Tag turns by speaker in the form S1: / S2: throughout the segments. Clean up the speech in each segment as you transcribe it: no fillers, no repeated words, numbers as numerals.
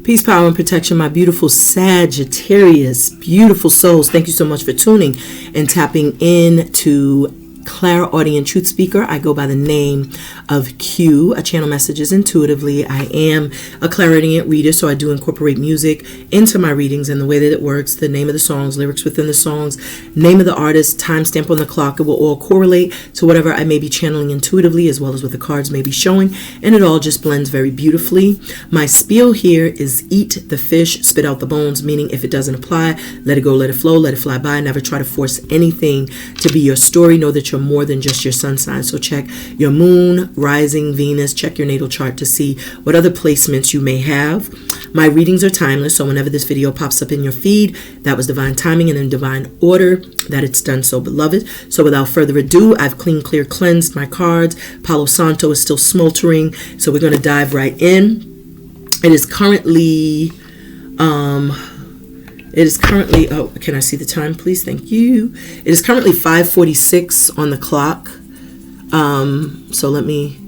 S1: Peace, power, and protection, my beautiful Sagittarius, beautiful souls. Thank you so much for tuning and tapping in to Clairaudient Truth Speaker. I go by the name of Q. I channel messages intuitively. I am a Clairaudient reader, so I do incorporate music into my readings, and the way that it works, the name of the songs, lyrics within the songs, name of the artist, timestamp on the clock, it will all correlate to whatever I may be channeling intuitively, as well as what the cards may be showing, and it all just blends very beautifully. My spiel here is eat the fish, spit out the bones, meaning if it doesn't apply, let it go, let it flow, let it fly by. Never try to force anything to be your story. Know that you're more than just your sun sign. So check your moon, rising, Venus, check your natal chart to see what other placements you may have. My readings are timeless, so whenever this video pops up in your feed, that was divine timing and in divine order that it's done so, beloved. So without further ado, I've clear cleansed my cards. Palo Santo is still smoldering, so we're going to dive right in. It is currently oh, can I see the time, please? Thank you. It is currently 5:46 on the clock. So let me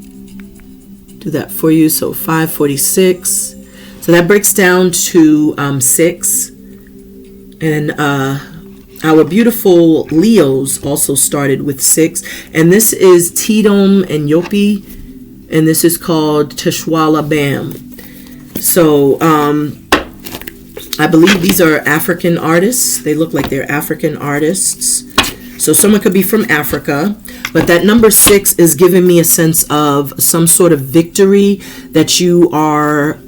S1: do that for you. So 5:46. So that breaks down to 6. And our beautiful Leos also started with 6. And this is Tidom and Yopi. And this is called Teshwala Bam. So I believe these are African artists. They look like they're African artists. So someone could be from Africa. But that number 6 is giving me a sense of some sort of victory that you are,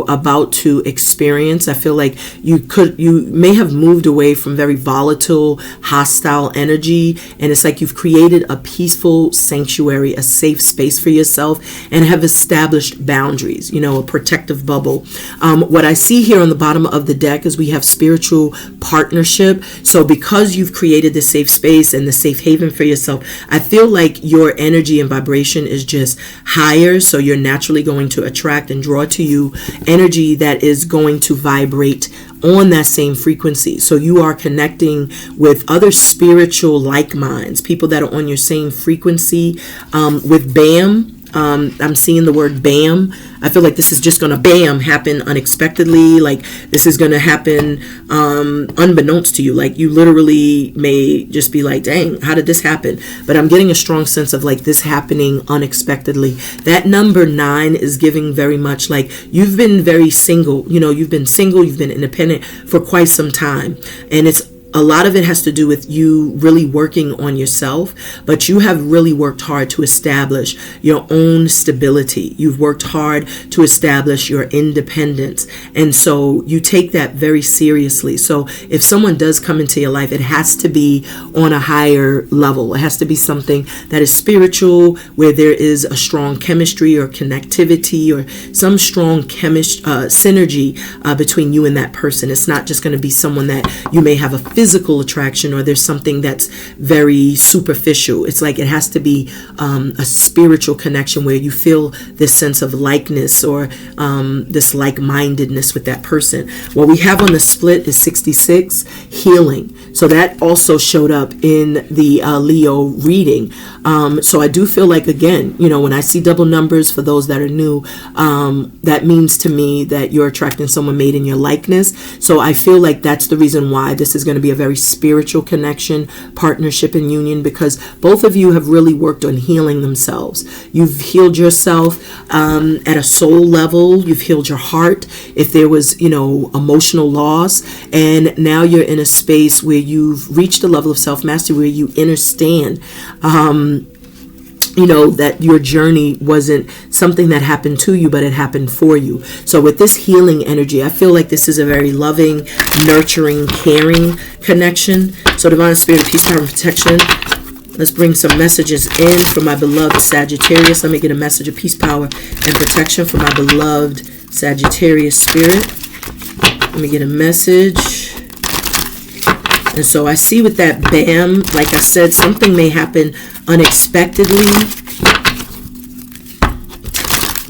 S1: about to experience. I feel like you may have moved away from very volatile, hostile energy. And it's like you've created a peaceful sanctuary, a safe space for yourself, and have established boundaries, a protective bubble. What I see here on the bottom of the deck is we have spiritual partnership. So because you've created this safe space and the safe haven for yourself, I feel like your energy and vibration is just higher, so you're naturally going to attract and draw to you energy that is going to vibrate on that same frequency. So you are connecting with other spiritual like minds, people that are on your same frequency. With BAM, I'm seeing the word BAM. I feel like this is just going to BAM happen unexpectedly. Like this is going to happen unbeknownst to you. Like you literally may just be like, dang, how did this happen? But I'm getting a strong sense of like this happening unexpectedly. That number 9 is giving very much like you've been very single. You've been single, you've been independent for quite some time. And a lot of it has to do with you really working on yourself, but you have really worked hard to establish your own stability. You've worked hard to establish your independence. And so you take that very seriously. So if someone does come into your life, it has to be on a higher level. It has to be something that is spiritual, where there is a strong chemistry or connectivity or some strong synergy between you and that person. It's not just going to be someone that you may have a physical attraction, or there's something that's very superficial. It's like it has to be a spiritual connection where you feel this sense of likeness or this like-mindedness with that person. What we have on the split is 66, healing. So that also showed up in the Leo reading. So I do feel like, again, when I see double numbers, for those that are new, that means to me that you're attracting someone made in your likeness. So I feel like that's the reason why this is going to be a very spiritual connection, partnership, and union, because both of you have really worked on healing themselves. You've healed yourself at a soul level. You've healed your heart if there was, emotional loss. And now you're in a space where you've reached a level of self-mastery where you understand that your journey wasn't something that happened to you, but it happened for you. So with this healing energy, I feel like this is a very loving, nurturing, caring connection. So divine spirit, peace, power, and protection. Let's bring some messages in for my beloved Sagittarius. Let me get a message of peace, power, and protection for my beloved Sagittarius spirit. Let me get a message. And so I see with that BAM, like I said, something may happen unexpectedly.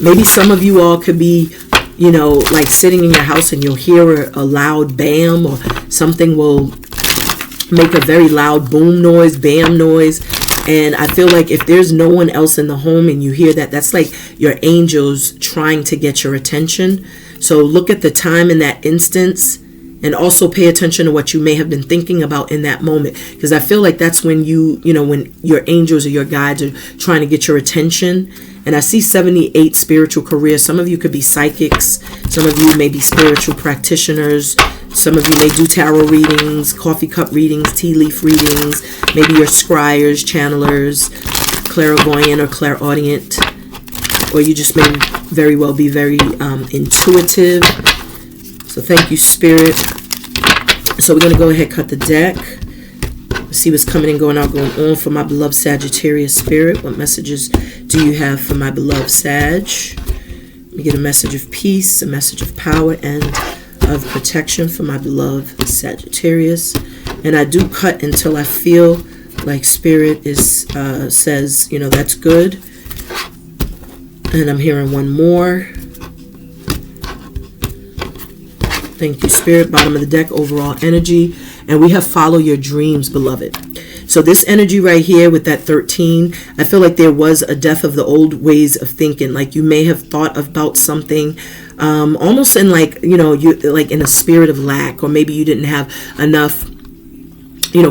S1: Maybe some of you all could be, like sitting in your house and you'll hear a loud BAM, or something will make a very loud boom noise, BAM noise. And I feel like if there's no one else in the home and you hear that, that's like your angels trying to get your attention. So look at the time in that instance, and also pay attention to what you may have been thinking about in that moment. Because I feel like that's when when your angels or your guides are trying to get your attention. And I see 78 spiritual careers. Some of you could be psychics. Some of you may be spiritual practitioners. Some of you may do tarot readings, coffee cup readings, tea leaf readings. Maybe you're scryers, channelers, clairvoyant or clairaudient. Or you just may very well be very intuitive. So thank you, Spirit. So we're going to go ahead and cut the deck. Let's see what's coming in, going out, going on for my beloved Sagittarius Spirit. What messages do you have for my beloved Sag? Let me get a message of peace, a message of power, and of protection for my beloved Sagittarius. And I do cut until I feel like Spirit says, that's good. And I'm hearing one more. Thank you, Spirit. Bottom of the deck, overall energy. And we have follow your dreams, beloved. So this energy right here with that 13, I feel like there was a death of the old ways of thinking. Like you may have thought about something almost in you like in a spirit of lack, or maybe you didn't have enough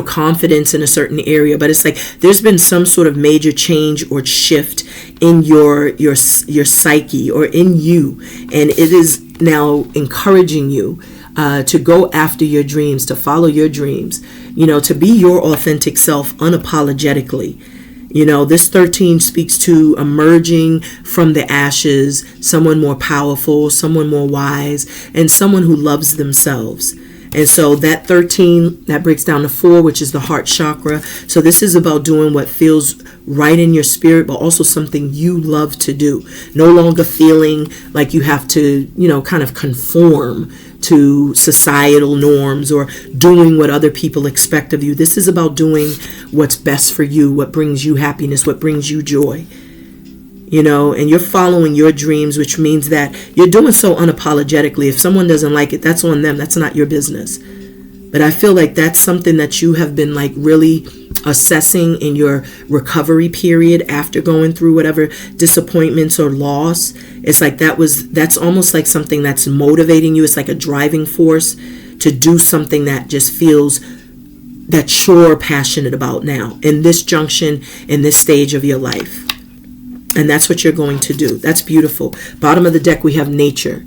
S1: confidence in a certain area. But it's like there's been some sort of major change or shift in your psyche or in you, and it is now encouraging you to go after your dreams, to follow your dreams, to be your authentic self unapologetically. This 13 speaks to emerging from the ashes, someone more powerful, someone more wise, and someone who loves themselves. And so that 13, that breaks down to 4, which is the heart chakra. So this is about doing what feels right in your spirit, but also something you love to do. No longer feeling like you have to, kind of conform to societal norms or doing what other people expect of you. This is about doing what's best for you, what brings you happiness, what brings you joy. And you're following your dreams, which means that you're doing so unapologetically. If someone doesn't like it, that's on them. That's not your business. But I feel like that's something that you have been really assessing in your recovery period after going through whatever disappointments or loss. It's like that's almost like something that's motivating you. It's like a driving force to do something that just feels that you're passionate about now in this junction, in this stage of your life. And that's what you're going to do. That's beautiful. Bottom of the deck, we have nature.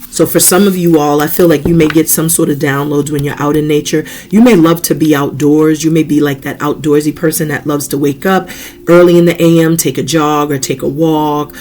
S1: So for some of you all, I feel like you may get some sort of downloads when you're out in nature. You may love to be outdoors. You may be like that outdoorsy person that loves to wake up early in the AM, take a jog or take a walk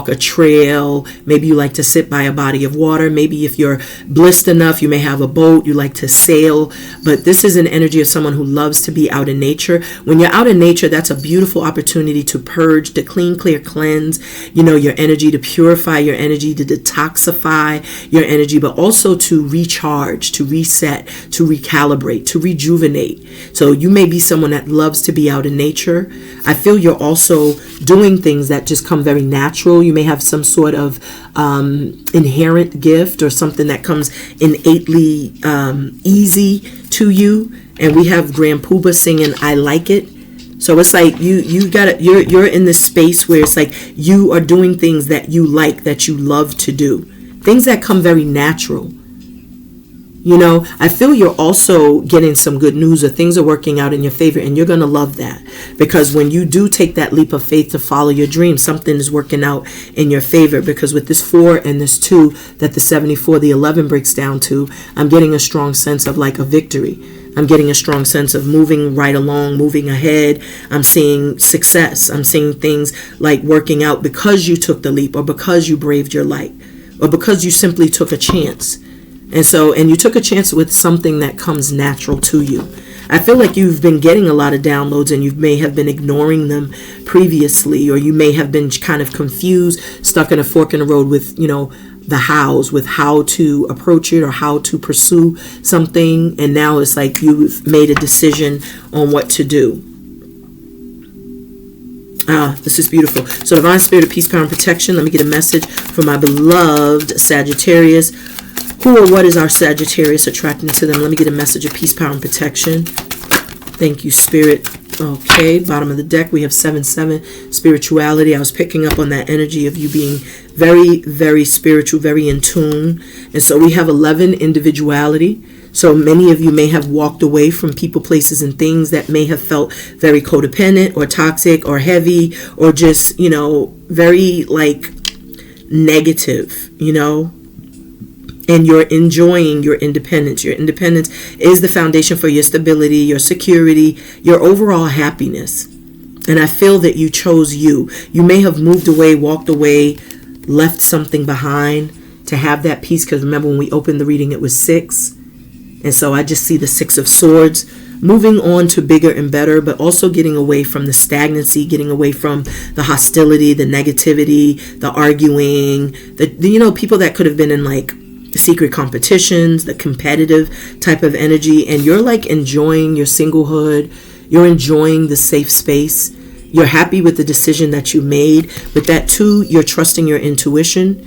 S1: a trail. Maybe you like to sit by a body of water. Maybe if you're blessed enough, you may have a boat. You like to sail. But this is an energy of someone who loves to be out in nature. When you're out in nature, that's a beautiful opportunity to purge, to clean, clear, cleanse, your energy, to purify your energy, to detoxify your energy, but also to recharge, to reset, to recalibrate, to rejuvenate. So you may be someone that loves to be out in nature. I feel you're also doing things that just come very natural. You may have some sort of inherent gift or something that comes innately easy to you. And we have Grand Poobah singing "I Like It." So it's like you're in this space where it's like you are doing things that you like, that you love to do. Things that come very natural. I feel you're also getting some good news, or things are working out in your favor, and you're going to love that. Because when you do take that leap of faith to follow your dreams, something is working out in your favor. Because with this 4 and this 2 that the 74, the 11 breaks down to, I'm getting a strong sense of like a victory. I'm getting a strong sense of moving right along, moving ahead. I'm seeing success. I'm seeing things like working out because you took the leap, or because you braved your light, or because you simply took a chance. And you took a chance with something that comes natural to you. I feel like you've been getting a lot of downloads, and you may have been ignoring them previously, or you may have been kind of confused, stuck in a fork in the road with, the hows, with how to approach it or how to pursue something. And now it's like you've made a decision on what to do. This is beautiful. So divine spirit of peace, power, and protection. Let me get a message for my beloved Sagittarius. Who or what is our Sagittarius attracting to them? Let me get a message of peace, power, and protection. Thank you, Spirit. Okay, bottom of the deck, we have 7-7, spirituality. I was picking up on that energy of you being very, very spiritual, very in tune. And so we have 11 individuality. So many of you may have walked away from people, places, and things that may have felt very codependent or toxic or heavy or just, very like negative, and you're enjoying your independence. Your independence is the foundation for your stability, your security, your overall happiness. And I feel that you chose you. You may have moved away, walked away, left something behind to have that peace. Because remember, when we opened the reading, it was 6. And so I just see the 6 of Swords, moving on to bigger and better, but also getting away from the stagnancy, getting away from the hostility, the negativity, the arguing, the people that could have been in like secret competitions, the competitive type of energy. And you're like enjoying your singlehood. You're enjoying the safe space. You're happy with the decision that you made. With that too, you're trusting your intuition.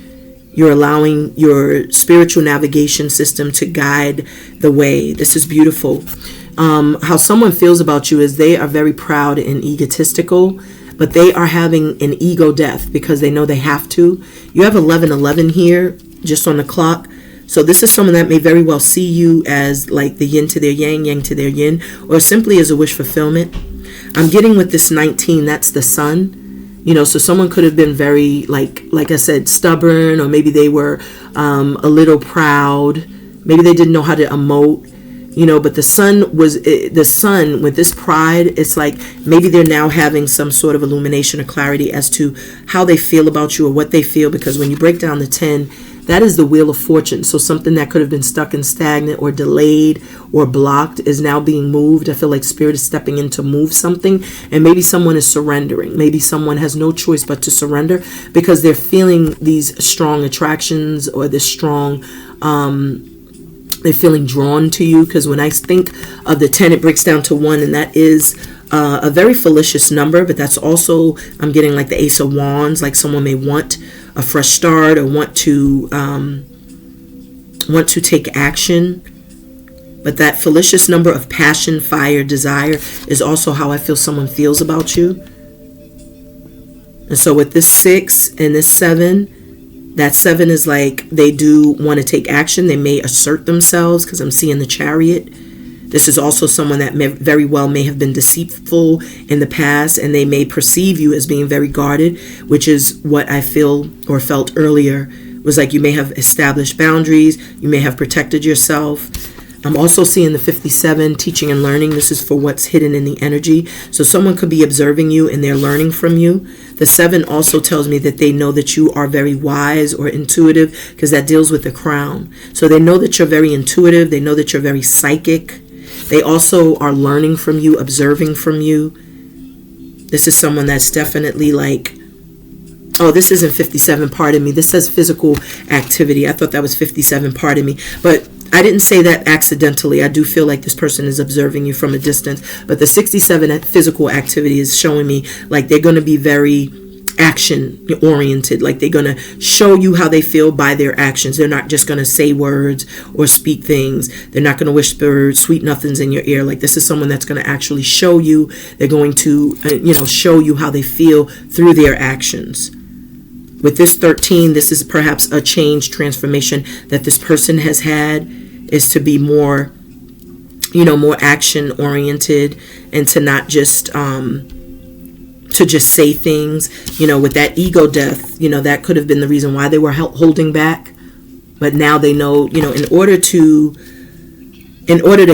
S1: You're allowing your spiritual navigation system to guide the way. This is beautiful. How someone feels about you is they are very proud and egotistical, but they are having an ego death because they know they have to. You have 1111 here, just on the clock. So this is someone that may very well see you as like the yin to their yang, yang to their yin, or simply as a wish fulfillment. I'm getting with this 19, that's the sun. So someone could have been very, like I said, stubborn, or maybe they were a little proud. Maybe they didn't know how to emote, but the sun with this pride, it's like maybe they're now having some sort of illumination or clarity as to how they feel about you or what they feel. Because when you break down the 10, that is the Wheel of Fortune. So something that could have been stuck and stagnant or delayed or blocked is now being moved. I feel like Spirit is stepping in to move something. And maybe someone is surrendering. Maybe someone has no choice but to surrender because they're feeling these strong attractions or this strong, they're feeling drawn to you. Because when I think of the 10, it breaks down to 1, and that is a very fallacious number. But that's also, I'm getting like the Ace of Wands, like someone may want a fresh start or want to take action. But that fallacious number of passion, fire, desire is also how I feel someone feels about you. And so with this 6 and this 7, that 7 is like they do want to take action. They may assert themselves because I'm seeing the Chariot. This is also someone that very well may have been deceitful in the past, and they may perceive you as being very guarded, which is what I feel or felt earlier. Was like you may have established boundaries. You may have protected yourself. I'm also seeing the 57, teaching and learning. This is for what's hidden in the energy. So someone could be observing you and they're learning from you. The 7 also tells me that they know that you are very wise or intuitive because that deals with the crown. So they know that you're very intuitive. They know that you're very psychic. They also are learning from you, observing from you. This is someone that's definitely like, oh, this isn't 57, pardon me. This says physical activity. I thought that was 57, pardon me. But I didn't say that accidentally. I do feel like this person is observing you from a distance. But the 67 physical activity is showing me like they're going to be very action oriented. Like they're going to show you how they feel by their actions. They're not just going to say words or speak things. They're not going to whisper sweet nothings in your ear. Like this is someone that's going to actually show you. They're going to, show you how they feel through their actions. With this 13, this is perhaps a change, transformation that this person has had, is to be more, more action oriented and to not just, to just say things, with that ego death, that could have been the reason why they were holding back. But now they know, in order to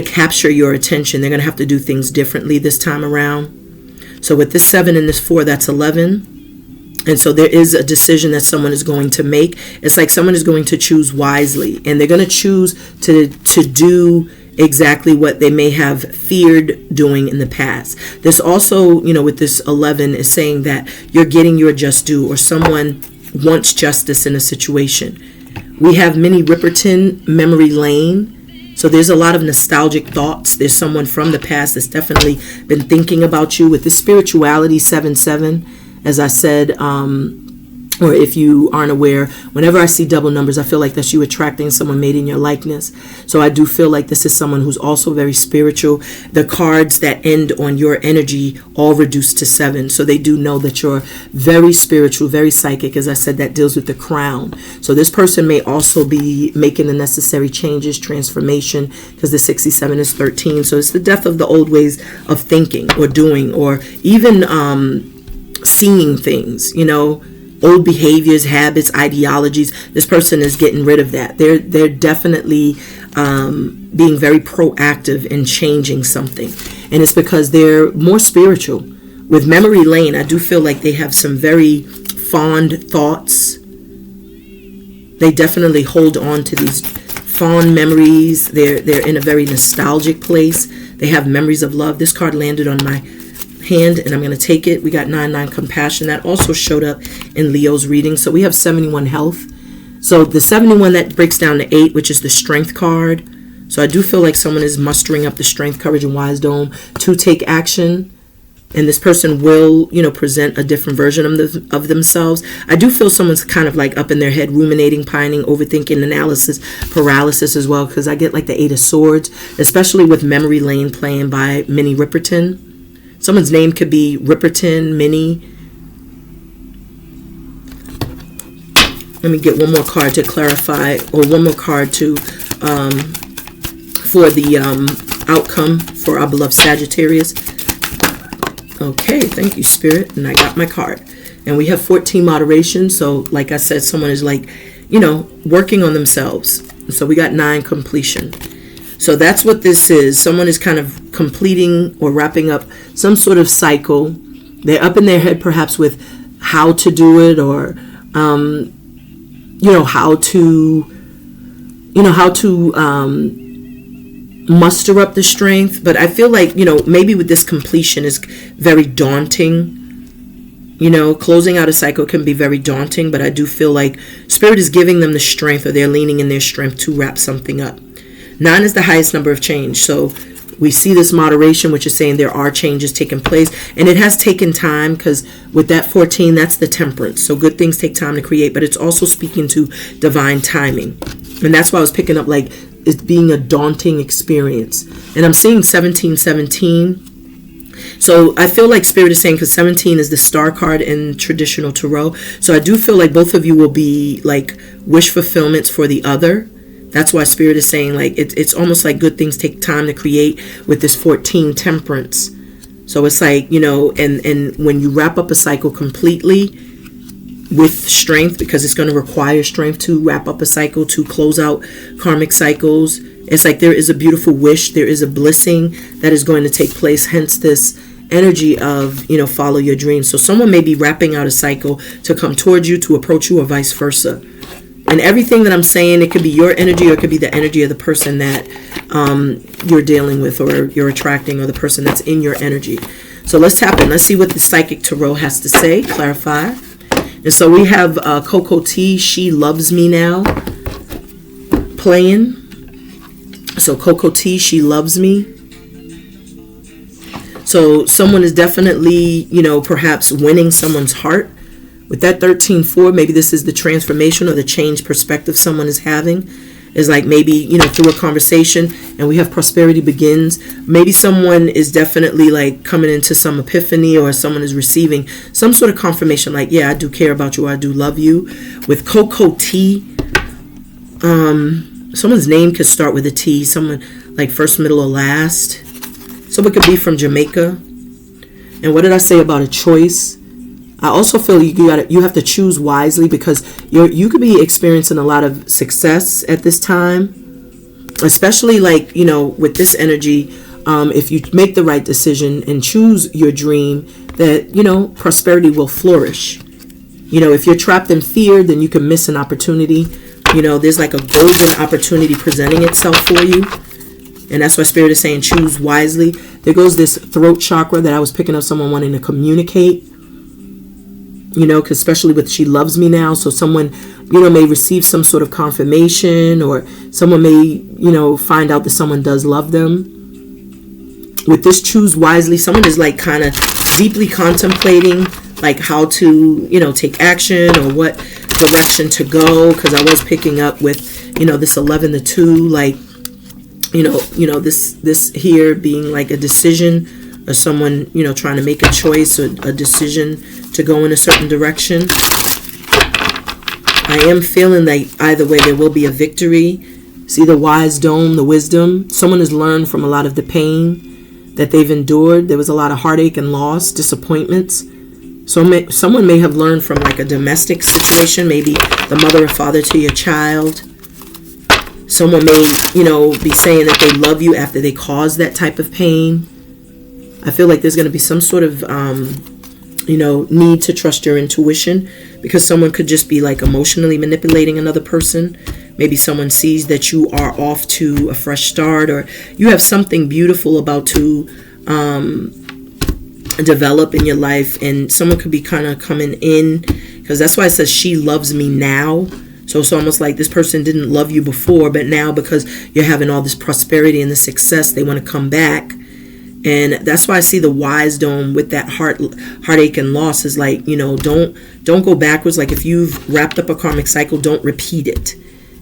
S1: capture your attention, they're going to have to do things differently this time around. So with this 7 and this 4, that's 11. And so there is a decision that someone is going to make. It's like someone is going to choose wisely, and they're going to choose to do exactly what they may have feared doing in the past. This also, with this 11 is saying that you're getting your just due, or someone wants justice in a situation. We have Minnie Riperton, memory lane. So there's a lot of nostalgic thoughts. There's someone from the past that's definitely been thinking about you. With the spirituality 7-7, as I said, or if you aren't aware, whenever I see double numbers, I feel like that's you attracting someone made in your likeness. So I do feel like this is someone who's also very spiritual. The cards that end on your energy all reduce to 7. So they do know that you're very spiritual, very psychic. As I said, that deals with the crown. So this person may also be making the necessary changes, transformation, because the 67 is 13. So it's the death of the old ways of thinking or doing, or even seeing things, you know, old behaviors, habits, ideologies. This person is getting rid of that. They're definitely being very proactive in changing something. And it's because they're more spiritual. With memory lane, I do feel like they have some very fond thoughts. They definitely hold on to these fond memories. They're in a very nostalgic place. They have memories of love. This card landed on my hand, and I'm going to take it. We got 9 compassion. That also showed up in Leo's reading. So we have 71 health. So the 71, that breaks down to 8, which is the strength card. So I do feel like someone is mustering up the strength, courage, and wisdom to take action. And this person will, you know, present a different version of themselves. I do feel someone's kind of like up in their head, ruminating, pining, overthinking, analysis, paralysis as well, because I get like the 8 of Swords, especially with Memory Lane playing by Minnie Riperton. Someone's name could be Riperton, Minnie. Let me get one more card to clarify, or one more card to for the outcome for our beloved Sagittarius. Okay, thank you, Spirit. And I got my card. And we have 14 moderation. So like I said, someone is like, you know, working on themselves. So we got 9 completion. So that's what this is. Someone is kind of completing or wrapping up some sort of cycle. They're up in their head perhaps with how to do it, or you know, how to muster up the strength. But I feel like, you know, maybe with this completion is very daunting. You know, closing out a cycle can be very daunting, but I do feel like Spirit is giving them the strength, or they're leaning in their strength to wrap something up. 9 is the highest number of change. So we see this moderation, which is saying there are changes taking place. And it has taken time, because with that 14, that's the temperance. So good things take time to create, but it's also speaking to divine timing. And that's why I was picking up like it being a daunting experience. And I'm seeing 1717. So I feel like Spirit is saying, because 17 is the star card in traditional tarot. So I do feel like both of you will be like wish fulfillments for the other. That's why Spirit is saying like it's almost like good things take time to create with this 14 temperance. So it's like, you know, and when you wrap up a cycle completely with strength, because it's going to require strength to wrap up a cycle, to close out karmic cycles. It's like there is a beautiful wish, there is a blessing that is going to take place, hence this energy of, you know, follow your dreams. So someone may be wrapping out a cycle to come towards you, to approach you, or vice versa. And everything that I'm saying, it could be your energy, or it could be the energy of the person that you're dealing with, or you're attracting, or the person that's in your energy. So let's tap in. Let's see what the Psychic Tarot has to say, clarify. And so we have Coco T, She Loves Me Now, playing. So Coco T, She Loves Me. So someone is definitely, you know, perhaps winning someone's heart. With that 13-4, maybe this is the transformation or the change perspective someone is having. Is like maybe, you know, through a conversation, and we have prosperity begins. Maybe someone is definitely like coming into some epiphany, or someone is receiving some sort of confirmation like, yeah, I do care about you, or I do love you. With Coco T, someone's name could start with a T, someone like first, middle, or last. Someone could be from Jamaica. And what did I say about a choice? I also feel you have to choose wisely, because you could be experiencing a lot of success at this time, especially like, you know, with this energy. If you make the right decision and choose your dream, that, you know, prosperity will flourish. You know, if you're trapped in fear, then you can miss an opportunity. You know, there's like a golden opportunity presenting itself for you. And that's why Spirit is saying choose wisely. There goes this throat chakra that I was picking up, someone wanting to communicate. You know, because especially with She Loves Me Now. So someone, you know, may receive some sort of confirmation, or someone may, you know, find out that someone does love them. With this choose wisely, someone is like kind of deeply contemplating like how to, take action or what direction to go. Because I was picking up with, this 11 to 2, like, this here being like a decision, or someone, trying to make a choice or a decision to go in a certain direction. I am feeling like either way there will be a victory. See the wise dome, the wisdom. Someone has learned from a lot of the pain that they've endured. There was a lot of heartache and loss, disappointments. So someone may have learned from like a domestic situation, maybe the mother or father to your child. Someone may, be saying that they love you after they caused that type of pain. I feel like there's going to be some sort of, need to trust your intuition, because someone could just be like emotionally manipulating another person. Maybe someone sees that you are off to a fresh start, or you have something beautiful about to develop in your life, and someone could be kind of coming in, because that's why it says she loves me now. So it's almost like this person didn't love you before, but now because you're having all this prosperity and the success, they want to come back. And that's why I see the wise dome with that heartache and loss is like, don't go backwards. Like if you've wrapped up a karmic cycle, don't repeat it,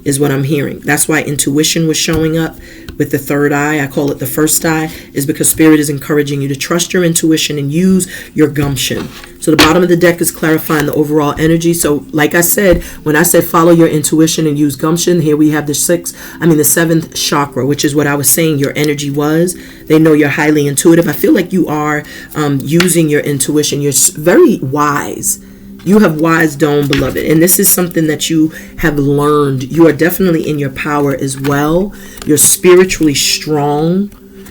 S1: is what I'm hearing. That's why intuition was showing up with the third eye. I call it the first eye, is because Spirit is encouraging you to trust your intuition and use your gumption. So the bottom of the deck is clarifying the overall energy. So like I said, when I said follow your intuition and use gumption, here we have the seventh chakra, which is what I was saying your energy was. They know you're highly intuitive. I feel like you are using your intuition. You're very wise. You have wise dome, beloved. And this is something that you have learned. You are definitely in your power as well. You're spiritually strong.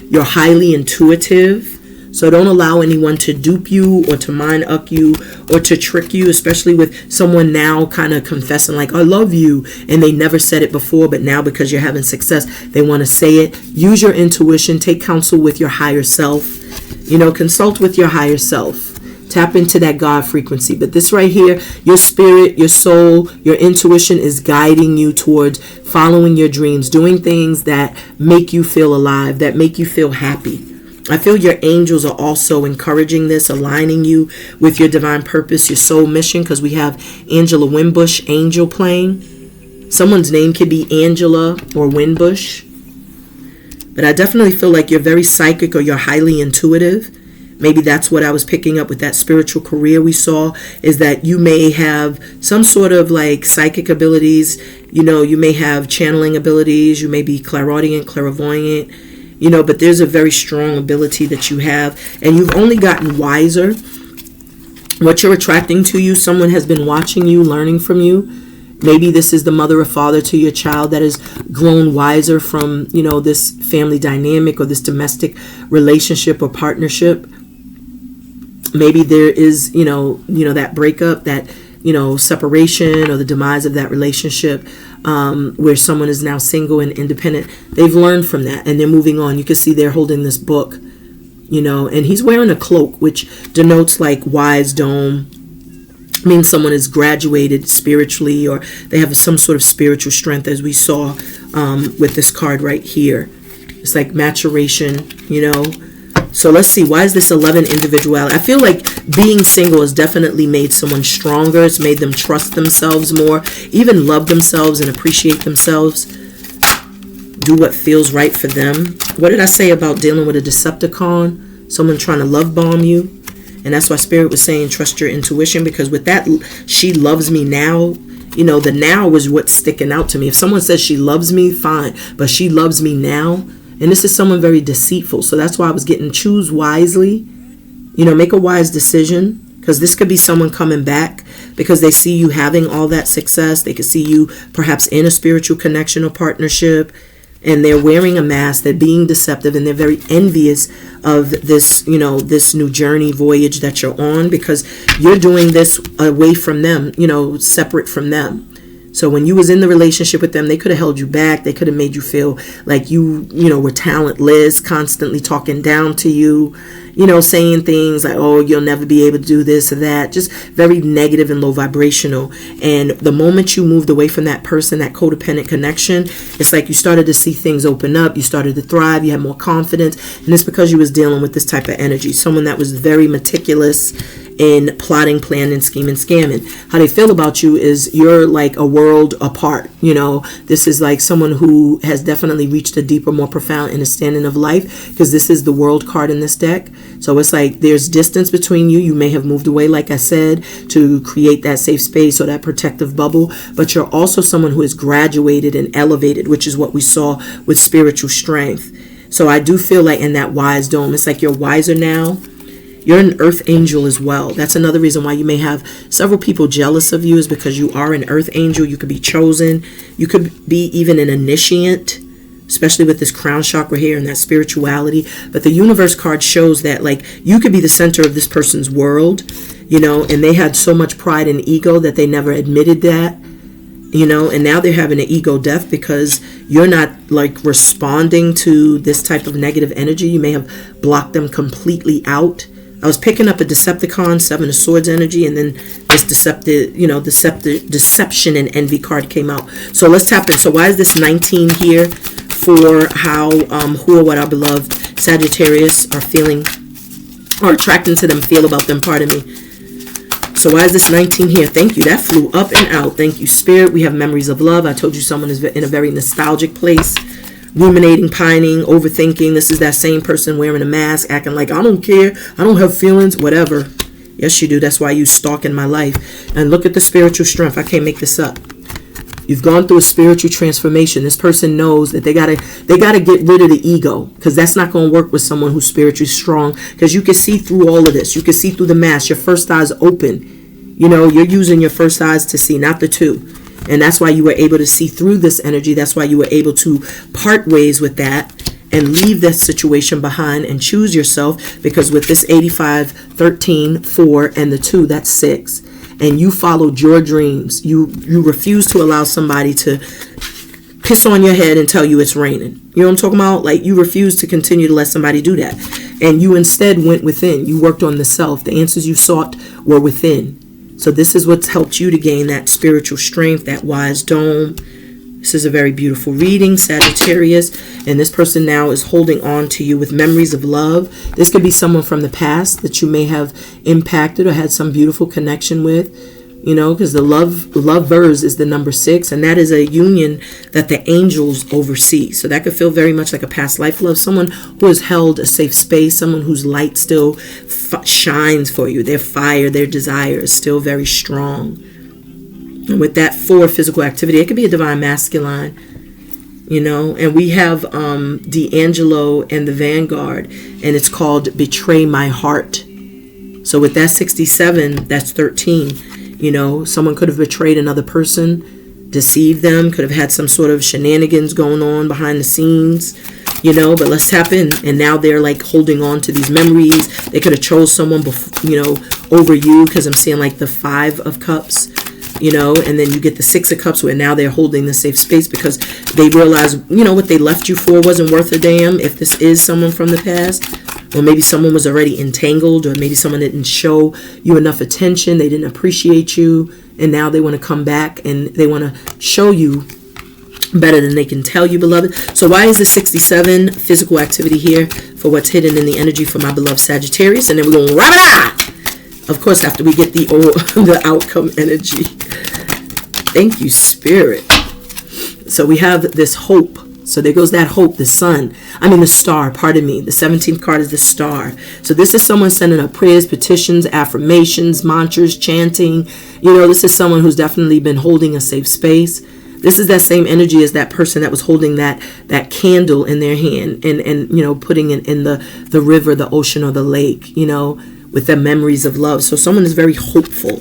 S1: You're highly intuitive. So don't allow anyone to dupe you or to mind-up you or to trick you, especially with someone now kind of confessing like, I love you, and they never said it before, but now because you're having success, they want to say it. Use your intuition. Take counsel with your higher self. Consult with your higher self. Tap into that God frequency. But this right here, your spirit, your soul, your intuition is guiding you towards following your dreams, doing things that make you feel alive, that make you feel happy. I feel your angels are also encouraging this, aligning you with your divine purpose, your soul mission, because we have Angela Winbush, angel playing. Someone's name could be Angela or Winbush. But I definitely feel like you're very psychic, or you're highly intuitive. Maybe that's what I was picking up with that spiritual career we saw, is that you may have some sort of like psychic abilities. You may have channeling abilities. You may be clairaudient, clairvoyant. But there's a very strong ability that you have, and you've only gotten wiser. What you're attracting to you, someone has been watching you, learning from you. Maybe this is the mother or father to your child that has grown wiser from, this family dynamic or this domestic relationship or partnership. Maybe there is, that breakup, that, separation or the demise of that relationship, where someone is now single and independent. They've learned from that and they're moving on. You can see they're holding this book, and he's wearing a cloak, which denotes like wise dome. Means someone has graduated spiritually, or they have some sort of spiritual strength, as we saw with this card right here. It's like maturation, So let's see, why is this 11 individuality? I feel like being single has definitely made someone stronger. It's made them trust themselves more, even love themselves and appreciate themselves. Do what feels right for them. What did I say about dealing with a Decepticon? Someone trying to love bomb you. And that's why Spirit was saying trust your intuition, because with that, she loves me now. The now was what's sticking out to me. If someone says she loves me, fine, but she loves me now. And this is someone very deceitful. So that's why I was getting choose wisely. Make a wise decision, because this could be someone coming back because they see you having all that success. They could see you perhaps in a spiritual connection or partnership, and they're wearing a mask. They're being deceptive, and they're very envious of this, this new journey voyage that you're on, because you're doing this away from them, separate from them. So when you was in the relationship with them, they could have held you back. They could have made you feel like you were talentless, constantly talking down to you, saying things like, oh, you'll never be able to do this or that, just very negative and low vibrational. And the moment you moved away from that person, that codependent connection, it's like you started to see things open up. You started to thrive. You had more confidence. And it's because you was dealing with this type of energy, someone that was very meticulous in plotting, planning, scheming, scamming. How they feel about you is you're like a world apart. You know, this is like someone who has definitely reached a deeper, more profound understanding of life, because this is the world card in this deck. So it's like there's distance between you. You may have moved away, like I said, to create that safe space or that protective bubble, but you're also someone who has graduated and elevated, which is what we saw with spiritual strength. So I do feel like in that wise dome, it's like you're wiser now. You're an earth angel as well. That's another reason why you may have several people jealous of you, is because you are an earth angel. You could be chosen. You could be even an initiate, especially with this crown chakra here and that spirituality. But the universe card shows that like you could be the center of this person's world, you know, and they had so much pride and ego that they never admitted that, you know, and now they're having an ego death because you're not like responding to this type of negative energy. You may have blocked them completely out. I was picking up a Decepticon, Seven of Swords energy, and then this deception and envy card came out. So let's tap in. So why is this 19 here for how, who or what our beloved Sagittarius are feeling, or attracting to them, feel about them, pardon me. So why is this 19 here? Thank you. That flew up and out. Thank you, Spirit. We have memories of love. I told you someone is in a very nostalgic place. Ruminating, pining, overthinking. This is that same person wearing a mask, acting like, I don't care, I don't have feelings, whatever. Yes, you do. That's why you stalking my life. And look at the spiritual strength. I can't make this up. You've gone through a spiritual transformation. This person knows that they gotta get rid of the ego, because that's not going to work with someone who's spiritually strong, because you can see through all of this. You can see through the mask. Your first eye's open. You know, you're using your first eyes to see, not the two. And that's why you were able to see through this energy. That's why you were able to part ways with that and leave that situation behind and choose yourself. Because with this 85, 13, 4, and the 2, that's 6. And you followed your dreams. You refused to allow somebody to piss on your head and tell you it's raining. You know what I'm talking about? Like, you refused to continue to let somebody do that. And you instead went within. You worked on the self. The answers you sought were within. So this is what's helped you to gain that spiritual strength, that wise dome. This is a very beautiful reading, Sagittarius. And this person now is holding on to you with memories of love. This could be someone from the past that you may have impacted or had some beautiful connection with. You know, because the lovers is the number 6, and that is a union that the angels oversee. So that could feel very much like a past life love. Someone who has held a safe space, someone whose light still shines for you. Their fire, their desire is still very strong. And with that 4, physical activity, it could be a divine masculine, you know. And we have D'Angelo and the Vanguard, and it's called Betray My Heart. So with that 67, that's 13. You know, someone could have betrayed another person, deceived them, could have had some sort of shenanigans going on behind the scenes, you know, but let's tap in. And now they're like holding on to these memories. They could have chose someone, you know, over you, because I'm seeing like the 5 of Cups, you know, and then you get the 6 of Cups, where now they're holding the safe space because they realize, you know, what they left you for wasn't worth a damn. If this is someone from the past, or maybe someone was already entangled, or maybe someone didn't show you enough attention, they didn't appreciate you, and now they want to come back and they want to show you better than they can tell you, beloved. So why is the 67 physical activity here for what's hidden in the energy for my beloved Sagittarius? And then we're going to wrap it up, of course, after we get the outcome energy. Thank you, Spirit. So we have this hope. So there goes that hope, the star, pardon me. The 17th card is the star. So this is someone sending up prayers, petitions, affirmations, mantras, chanting. You know, this is someone who's definitely been holding a safe space. This is that same energy as that person that was holding that candle in their hand and you know, putting it in the river, the ocean, or the lake, you know, with the memories of love. So someone is very hopeful.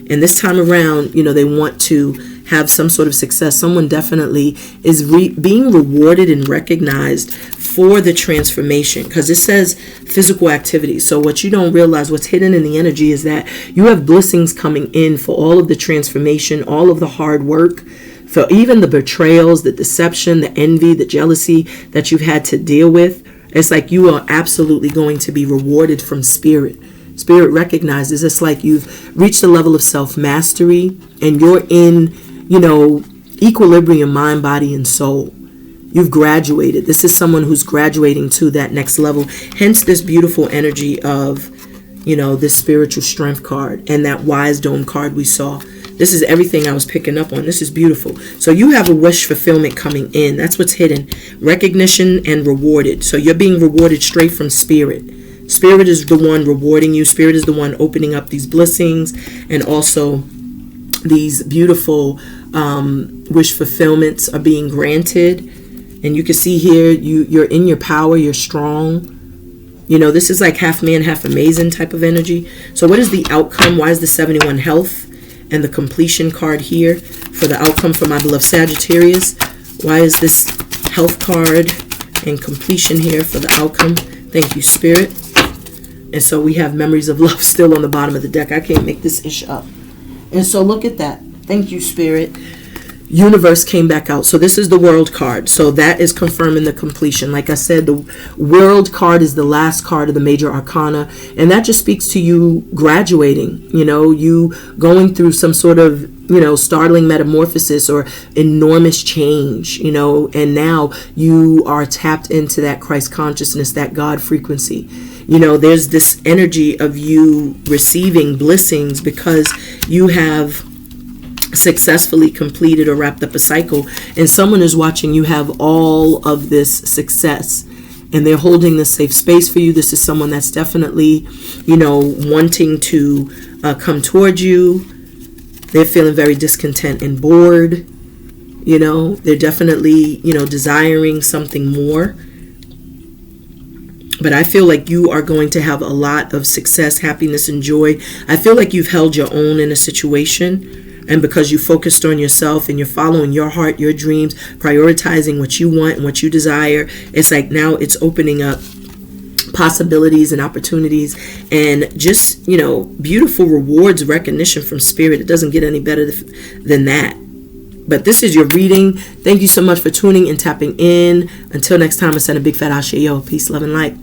S1: And this time around, you know, they want to have some sort of success. Someone definitely is being rewarded and recognized for the transformation, because it says physical activity. So what you don't realize, what's hidden in the energy, is that you have blessings coming in for all of the transformation, all of the hard work, for even the betrayals, the deception, the envy, the jealousy that you've had to deal with. It's like you are absolutely going to be rewarded from Spirit. Spirit recognizes it's like you've reached a level of self-mastery and you're in, you know, equilibrium, mind, body, and soul. You've graduated. This is someone who's graduating to that next level. Hence this beautiful energy of this spiritual strength card and that wise dome card we saw. This is everything I was picking up on. This is beautiful. So you have a wish fulfillment coming in. That's what's hidden. Recognition and rewarded. So you're being rewarded straight from Spirit. Spirit is the one rewarding you. Spirit is the one opening up these blessings and also these beautiful wish fulfillments are being granted. And you can see here, you're in your power. You're strong. This is like half man, half amazing type of energy. So what is the outcome? Why is the 71 health and the completion card here for the outcome for my beloved Sagittarius? Why is this health card and completion here for the outcome? Thank you, Spirit. And so we have memories of love still on the bottom of the deck. I can't make this ish up. And so look at that. Thank you, Spirit. Universe came back out. So this is the world card. So that is confirming the completion. Like I said, the world card is the last card of the major arcana. And that just speaks to you graduating, you going through some sort of, startling metamorphosis or enormous change, and now you are tapped into that Christ consciousness, that God frequency. There's this energy of you receiving blessings because you have successfully completed or wrapped up a cycle, and someone is watching you have all of this success and they're holding this safe space for you. This is someone that's definitely wanting to come towards you. They're feeling very discontent and bored. They're definitely desiring something more. But I feel like you are going to have a lot of success, happiness, and joy. I feel like you've held your own in a situation. And because you focused on yourself and you're following your heart, your dreams, prioritizing what you want and what you desire, it's like now it's opening up possibilities and opportunities and just, beautiful rewards, recognition from Spirit. It doesn't get any better than that. But this is your reading. Thank you so much for tuning and tapping in. Until next time, I send a big fat ashe yo. Peace, love, and light.